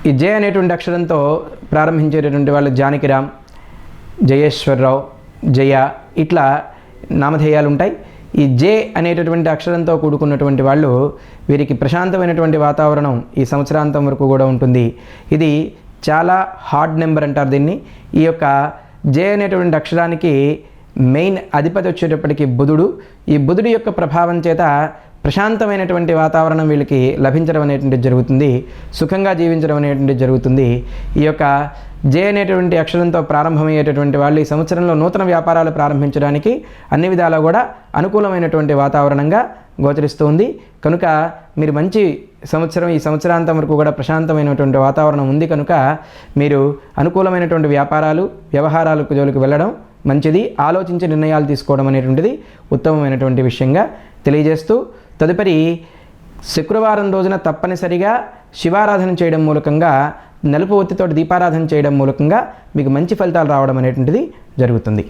ఈ జే అనేటువంటి అక్షరంతో ప్రారంభించేటటువంటి వాళ్ళు జానకిరామ్, జయేశ్వరరావు, జయ ఇట్లా నామధేయాలు ఉంటాయి. ఈ జే అనేటటువంటి అక్షరంతో కూడుకున్నటువంటి వాళ్ళు వీరికి ప్రశాంతమైనటువంటి వాతావరణం ఈ సంవత్సరాంతం వరకు కూడా ఉంటుంది. ఇది చాలా హార్డ్ నెంబర్ అంటారు దీన్ని. ఈ యొక్క జే అనేటువంటి అక్షరానికి మెయిన్ అధిపతి వచ్చేటప్పటికి బుధుడు. ఈ బుధుడి యొక్క ప్రభావం చేత ప్రశాంతమైనటువంటి వాతావరణం వీళ్ళకి లభించడం అనేటువంటిది జరుగుతుంది. సుఖంగా జీవించడం అనేటువంటిది జరుగుతుంది. ఈ యొక్క జే అనేటువంటి అక్షరంతో ప్రారంభమయ్యేటటువంటి వాళ్ళు ఈ సంవత్సరంలో నూతన వ్యాపారాలు ప్రారంభించడానికి అన్ని విధాలా కూడా అనుకూలమైనటువంటి వాతావరణంగా గోచరిస్తుంది. కనుక మీరు మంచి సంవత్సరం, ఈ సంవత్సరాంతం వరకు కూడా ప్రశాంతమైనటువంటి వాతావరణం ఉంది. కనుక మీరు అనుకూలమైనటువంటి వ్యాపారాలు, వ్యవహారాలకు జోలికి వెళ్ళడం మంచిది. ఆలోచించి నిర్ణయాలు తీసుకోవడం అనేటువంటిది ఉత్తమమైనటువంటి విషయంగా తెలియజేస్తూ, తదుపరి శుక్రవారం రోజున తప్పనిసరిగా శివారాధన చేయడం మూలకంగా, నలుపు ఒత్తితోటి దీపారాధన చేయడం మూలకంగా మీకు మంచి ఫలితాలు రావడం అనేటువంటిది జరుగుతుంది.